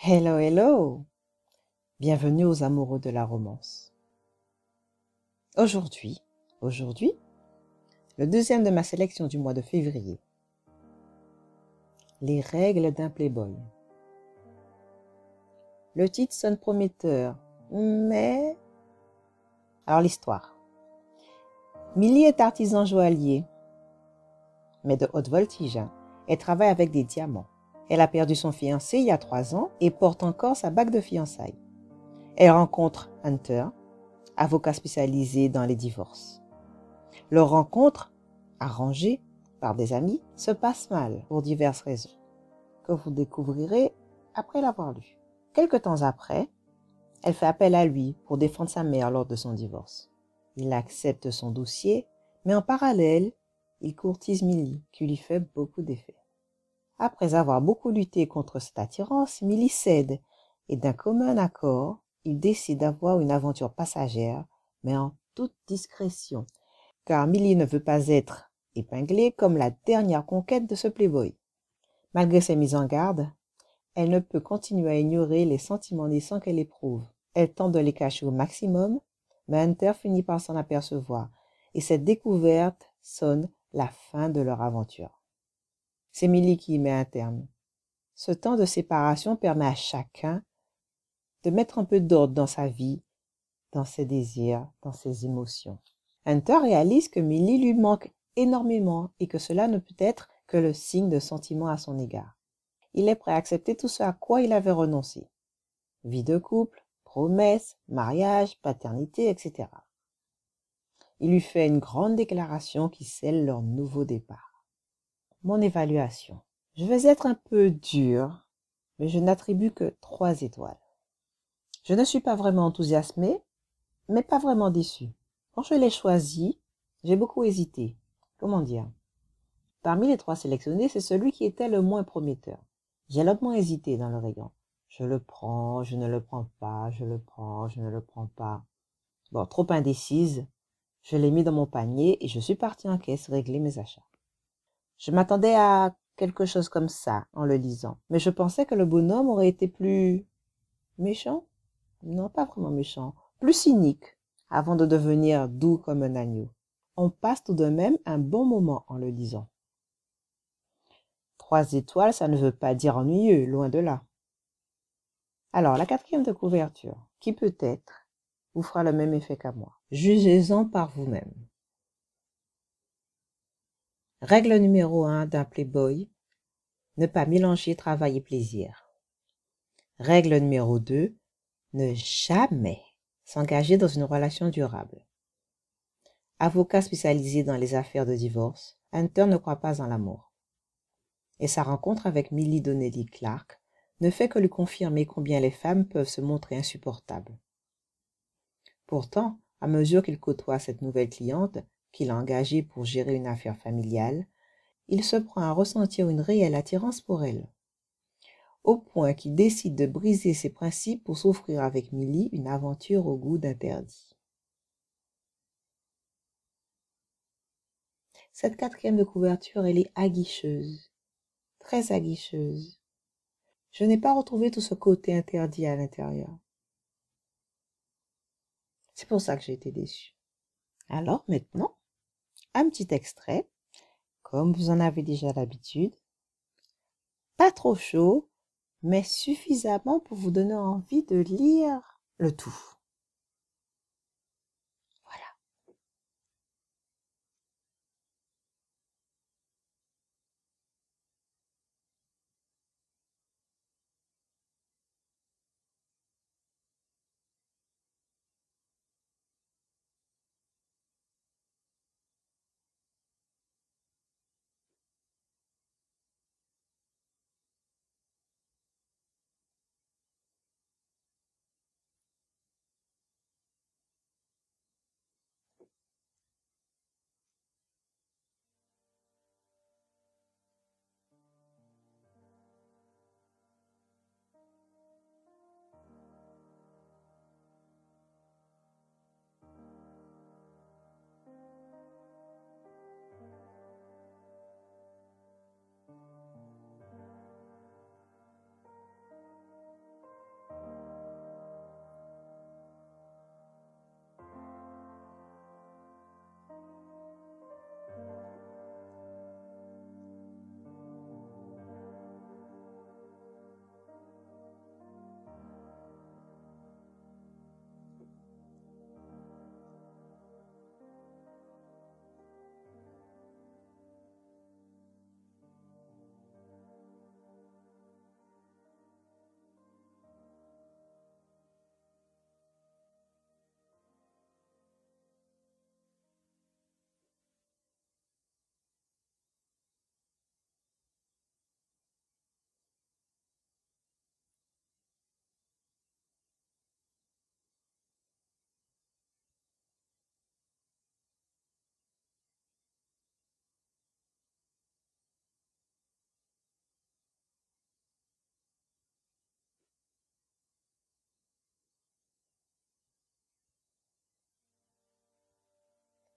Hello, hello! Bienvenue aux amoureux de la romance. Aujourd'hui, le deuxième de ma sélection du mois de février. Les règles d'un playboy. Le titre sonne prometteur, mais... Alors l'histoire. Millie est artisan joaillier, mais de haute voltige. Elle travaille avec des diamants. Elle a perdu son fiancé il y a 3 ans et porte encore sa bague de fiançailles. Elle rencontre Hunter, avocat spécialisé dans les divorces. Leur rencontre, arrangée par des amis, se passe mal pour diverses raisons, que vous découvrirez après l'avoir lu. Quelque temps après, elle fait appel à lui pour défendre sa mère lors de son divorce. Il accepte son dossier, mais en parallèle, il courtise Millie, qui lui fait beaucoup d'effet. Après avoir beaucoup lutté contre cette attirance, Millie cède et d'un commun accord, il décide d'avoir une aventure passagère, mais en toute discrétion, car Millie ne veut pas être épinglée comme la dernière conquête de ce playboy. Malgré ses mises en garde, elle ne peut continuer à ignorer les sentiments naissants qu'elle éprouve. Elle tente de les cacher au maximum, mais Hunter finit par s'en apercevoir, et cette découverte sonne la fin de leur aventure. C'est Millie qui y met un terme. Ce temps de séparation permet à chacun de mettre un peu d'ordre dans sa vie, dans ses désirs, dans ses émotions. Hunter réalise que Millie lui manque énormément et que cela ne peut être que le signe de sentiment à son égard. Il est prêt à accepter tout ce à quoi il avait renoncé. Vie de couple, promesses, mariage, paternité, etc. Il lui fait une grande déclaration qui scelle leur nouveau départ. Mon évaluation. Je vais être un peu dur, mais je n'attribue que 3 étoiles. Je ne suis pas vraiment enthousiasmée, mais pas vraiment déçue. Quand je l'ai choisi, j'ai beaucoup hésité. Comment dire? Parmi les 3 sélectionnés, c'est celui qui était le moins prometteur. J'ai longuement hésité dans le rayon. Je le prends, je ne le prends pas, je le prends, je ne le prends pas. Bon, trop indécise, je l'ai mis dans mon panier et je suis partie en caisse régler mes achats. Je m'attendais à quelque chose comme ça en le lisant, mais je pensais que le bonhomme aurait été plus méchant. Non, pas vraiment méchant, plus cynique, avant de devenir doux comme un agneau. On passe tout de même un bon moment en le lisant. 3 étoiles, ça ne veut pas dire ennuyeux, loin de là. Alors, la 4e de couverture, qui peut-être vous fera le même effet qu'à moi. Jugez-en par vous-même. Règle numéro 1 d'un playboy, ne pas mélanger travail et plaisir. Règle numéro 2, ne jamais s'engager dans une relation durable. Avocat spécialisé dans les affaires de divorce, Hunter ne croit pas en l'amour. Et sa rencontre avec Millie Donnelly Clark ne fait que lui confirmer combien les femmes peuvent se montrer insupportables. Pourtant, à mesure qu'il côtoie cette nouvelle cliente, qu'il a engagée pour gérer une affaire familiale, il se prend à ressentir une réelle attirance pour elle, au point qu'il décide de briser ses principes pour s'offrir avec Millie une aventure au goût d'interdit. Cette 4e de couverture, elle est aguicheuse, très aguicheuse. Je n'ai pas retrouvé tout ce côté interdit à l'intérieur. C'est pour ça que j'ai été déçue. Alors maintenant, un petit extrait, comme vous en avez déjà l'habitude. Pas trop chaud, mais suffisamment pour vous donner envie de lire le tout. Voilà.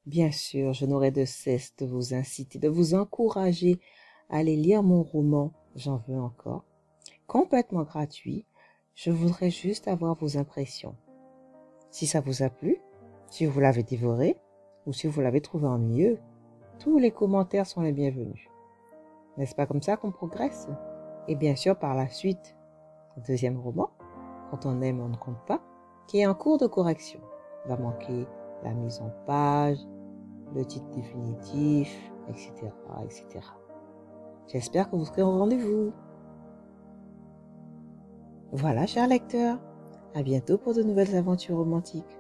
Bien sûr, je n'aurai de cesse de vous inciter, de vous encourager à aller lire mon roman J'en veux encore, complètement gratuit. Je voudrais juste avoir vos impressions. Si ça vous a plu, si vous l'avez dévoré ou si vous l'avez trouvé ennuyeux, tous les commentaires sont les bienvenus. N'est-ce pas comme ça qu'on progresse? Et bien sûr, par la suite, le deuxième roman, Quand on aime, on ne compte pas, qui est en cours de correction. Il va manquer la mise en page, le titre définitif, etc., etc. J'espère que vous serez au rendez-vous. Voilà, chers lecteurs, à bientôt pour de nouvelles aventures romantiques.